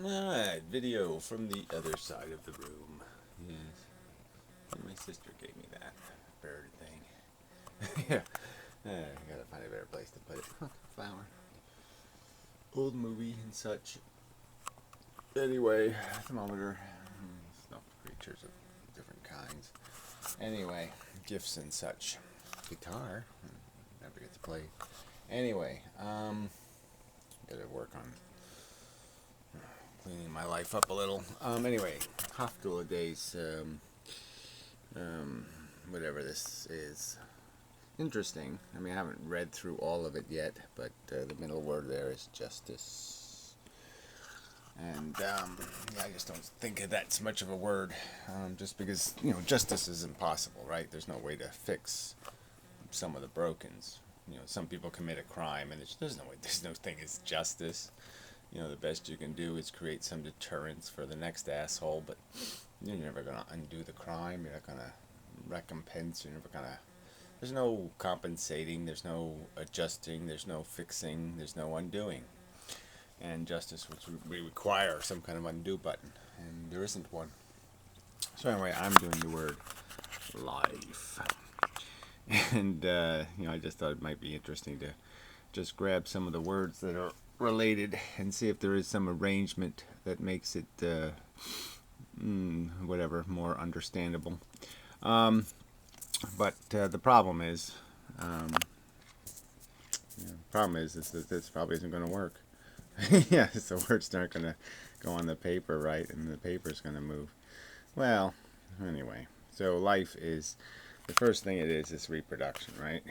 Alright, video from the other side of the room. Yes. And my sister gave me that bird thing. Yeah. I gotta find a better place to put it. Look, flower. Old movie and such. Anyway, thermometer. Stuffed creatures of different kinds. Anyway, gifts and such. Guitar. Never get to play. Anyway, gotta work on cleaning my life up a little. Anyway, Hospital Days, whatever this is. Interesting. I mean, I haven't read through all of it yet, but the middle word there is justice. And, yeah, I just don't think that's much of a word, just because, justice is impossible, right? There's no way to fix some of the brokens. Some people commit a crime, and there's no thing as justice. The best you can do is create some deterrence for the next asshole, but you're never going to undo the crime. You're not going to recompense. You're never going to. There's no compensating. There's no adjusting. There's no fixing. There's no undoing. And justice would require some kind of undo button, and there isn't one. So anyway, I'm doing the word life. And, I just thought it might be interesting to just grab some of the words that are related and see if there is some arrangement that makes it whatever more understandable. But the problem is that this probably isn't going to work. Yes, the words aren't going to go on the paper, right, and the paper's going to move. Well, anyway, so life is the first thing it is reproduction, right?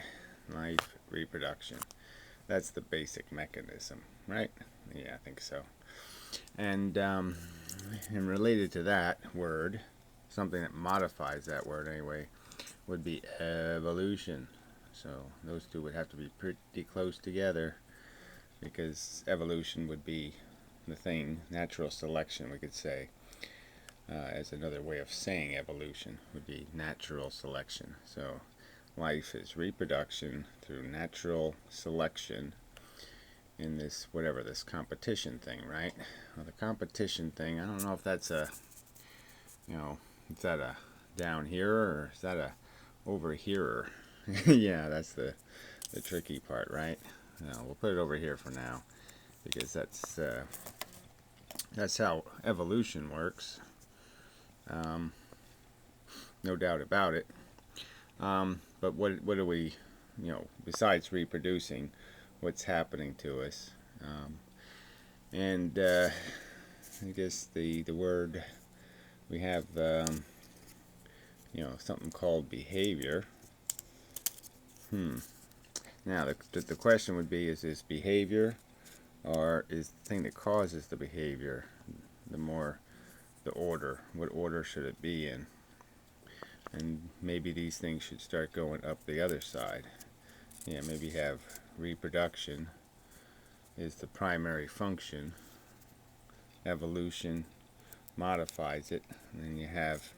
Life, reproduction. That's the basic mechanism, right? Yeah, I think so. And related to that word, something that modifies that word anyway, would be evolution. So those two would have to be pretty close together, because evolution would be the thing, natural selection, we could say, as another way of saying evolution, would be natural selection. So life is reproduction through natural selection in this, whatever, this competition thing, right? Well, the competition thing, I don't know if that's a, is that a down here or is that a over here? Yeah, that's the tricky part, right? We'll put it over here for now, because that's how evolution works. No doubt about it. But what do we, besides reproducing, what's happening to us? And I guess the word we have, something called behavior. Now the question would be: is this behavior, or is the thing that causes the behavior the order? What order should it be in? And maybe these things should start going up the other side. Yeah, maybe have reproduction is the primary function. Evolution modifies it, and then you have,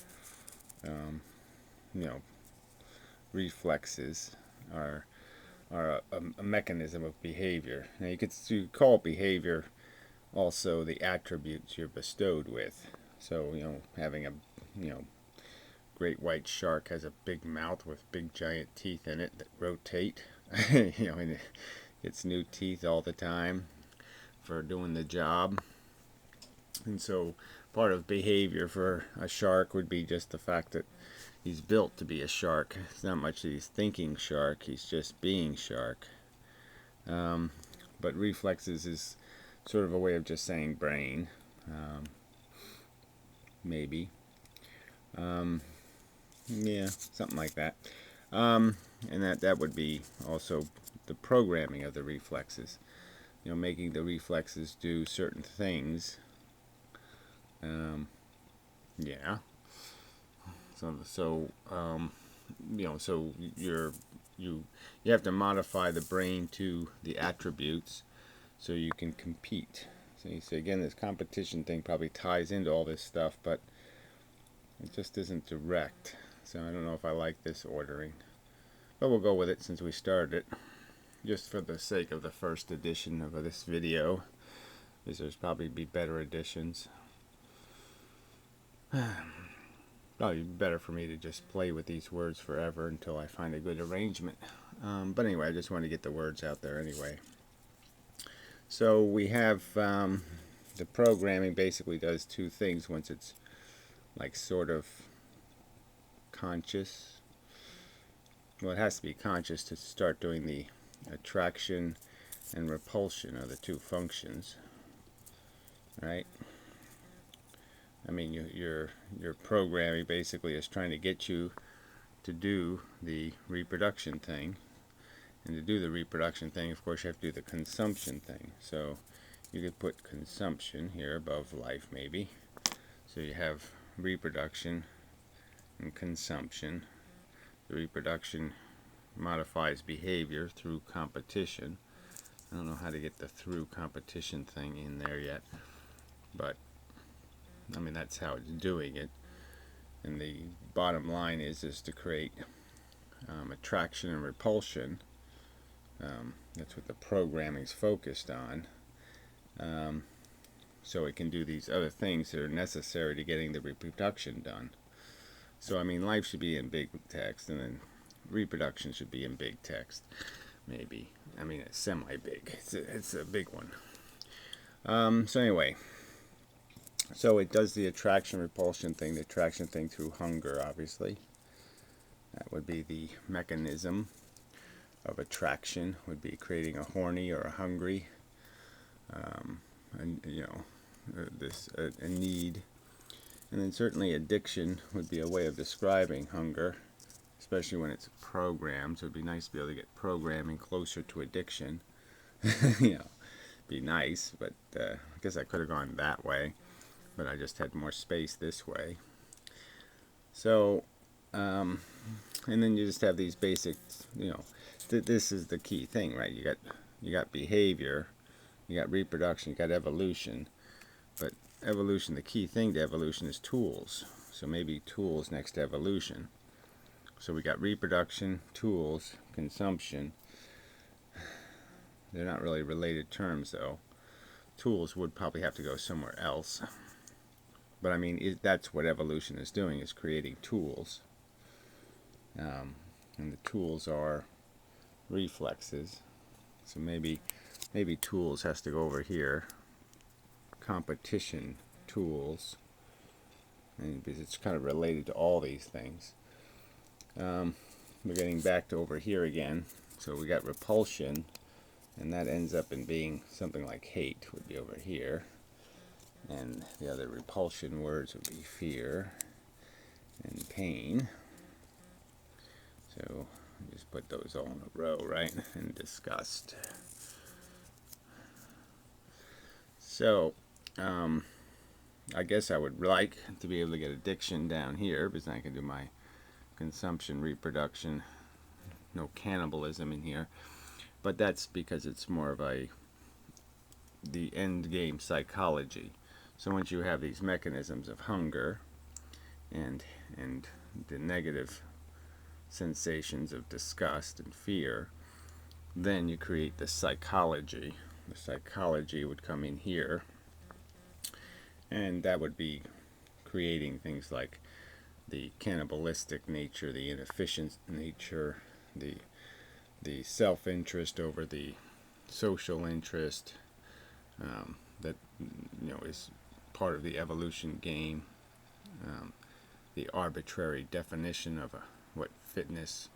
reflexes are a mechanism of behavior. Now you could call behavior also the attributes you're bestowed with. So having a great white shark has a big mouth with big giant teeth in it that rotate. And it gets new teeth all the time for doing the job. And so part of behavior for a shark would be just the fact that he's built to be a shark. It's not much that he's thinking shark, he's just being shark. But reflexes is sort of a way of just saying brain. Maybe. Yeah, something like that. And that would be also the programming of the reflexes. Making the reflexes do certain things. Yeah. So you have to modify the brain to the attributes so you can compete. So again, this competition thing probably ties into all this stuff, but it just isn't direct. So I don't know if I like this ordering, but we'll go with it since we started it, just for the sake of the first edition of this video. because there's probably be better editions. Probably better for me to just play with these words forever until I find a good arrangement. But anyway, I just want to get the words out there anyway. So we have the programming basically does two things once it's like sort of conscious. Well, it has to be conscious to start doing the attraction and repulsion are the two functions, right? I mean, your programming basically is trying to get you to do the reproduction thing, and to do the reproduction thing, of course, you have to do the consumption thing. So you could put consumption here above life, maybe. So you have reproduction and consumption. The reproduction modifies behavior through competition. I don't know how to get the through competition thing in there yet, but I mean that's how it's doing it. And the bottom line is to create attraction and repulsion. That's what the programming is focused on. So it can do these other things that are necessary to getting the reproduction done. So I mean, life should be in big text, and then reproduction should be in big text, maybe. I mean, it's semi-big. It's a big one. So anyway, so it does the attraction repulsion thing, the attraction thing through hunger, obviously. That would be the mechanism of attraction, would be creating a horny or a hungry, and you know, a need. And then certainly addiction would be a way of describing hunger, especially when it's programmed. So it'd be nice to be able to get programming closer to addiction. You know, be nice, but I guess I could have gone that way, but I just had more space this way. So, and then you just have these basic, you know, this is the key thing, right? You got behavior, you got reproduction, you got evolution, but evolution, the key thing to evolution is tools. So maybe tools next to evolution. So we got reproduction, tools, consumption. They're not really related terms though. Tools would probably have to go somewhere else. But I mean, that's what evolution is doing, is creating tools. And the tools are reflexes. So maybe tools has to go over here. Competition tools, and because it's kind of related to all these things. We're getting back to over here again. So we got repulsion, and that ends up in being something like hate would be over here, and the other repulsion words would be fear and pain. So just put those all in a row, right? And disgust. So I guess I would like to be able to get addiction down here, because I can do my consumption, reproduction, no cannibalism in here. But that's because it's more of the end game psychology. So once you have these mechanisms of hunger and the negative sensations of disgust and fear, then you create the psychology. The psychology would come in here, and that would be creating things like the cannibalistic nature, the inefficient nature, the self-interest over the social interest, that you know is part of the evolution game. The arbitrary definition of what fitness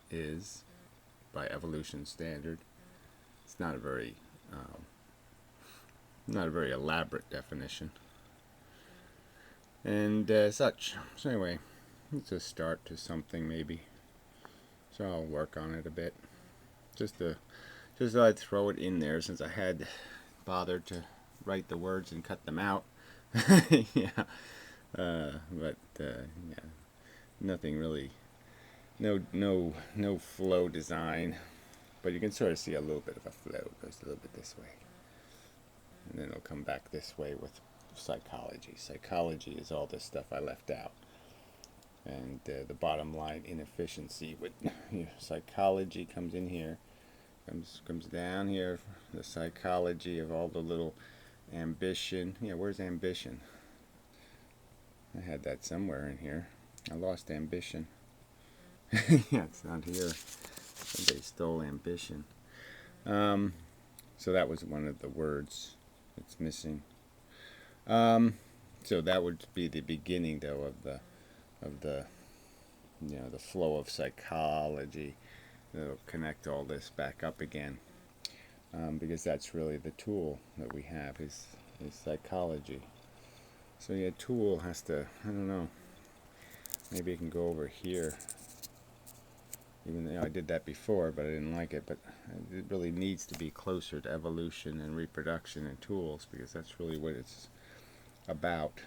is by evolution standard. It's not a very elaborate definition, and such. So anyway, it's a start to something maybe. So I'll work on it a bit. Just I'd throw it in there since I had bothered to write the words and cut them out. Yeah, but yeah, nothing really. No flow design, but you can sort of see a little bit of a flow. It goes a little bit this way, and then it'll come back this way with psychology. Psychology is all this stuff I left out, and the bottom line, inefficiency. With psychology comes in here, comes down here. The psychology of all the little Ambition. Yeah, where's ambition? I had that somewhere in here. I lost ambition. Yeah, it's not here. Somebody stole ambition. So that was one of the words that's missing. So that would be the beginning, though, of the the flow of psychology that'll connect all this back up again, because that's really the tool that we have is psychology. So yeah, tool has to, I don't know, maybe it can go over here. Even though I did that before, but I didn't like it. But it really needs to be closer to evolution and reproduction and tools, because that's really what it's about.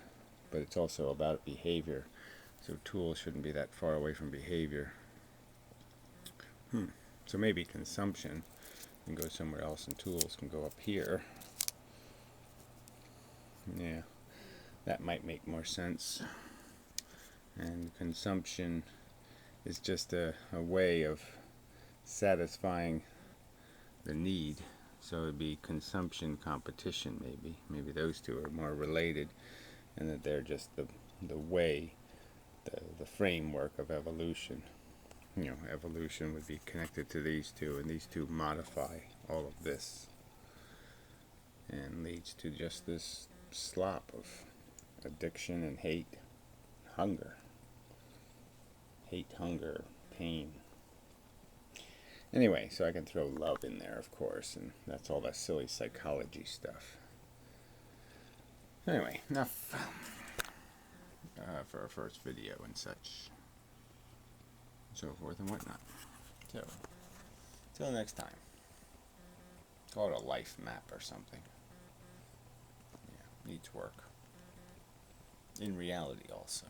But it's also about behavior. So tools shouldn't be that far away from behavior. So maybe consumption can go somewhere else and tools can go up here. Yeah, that might make more sense. And consumption is just a way of satisfying the need. So it'd be consumption competition, maybe. Maybe those two are more related, and that they're just the way, the framework of evolution. Evolution would be connected to these two, and these two modify all of this, and leads to just this slop of addiction and hate, hunger. Hate, hunger, pain. Anyway, so I can throw love in there, of course, and that's all that silly psychology stuff. Anyway, enough for our first video and such, so forth and whatnot. So, till next time. Call it a life map or something. Yeah, needs work. In reality also.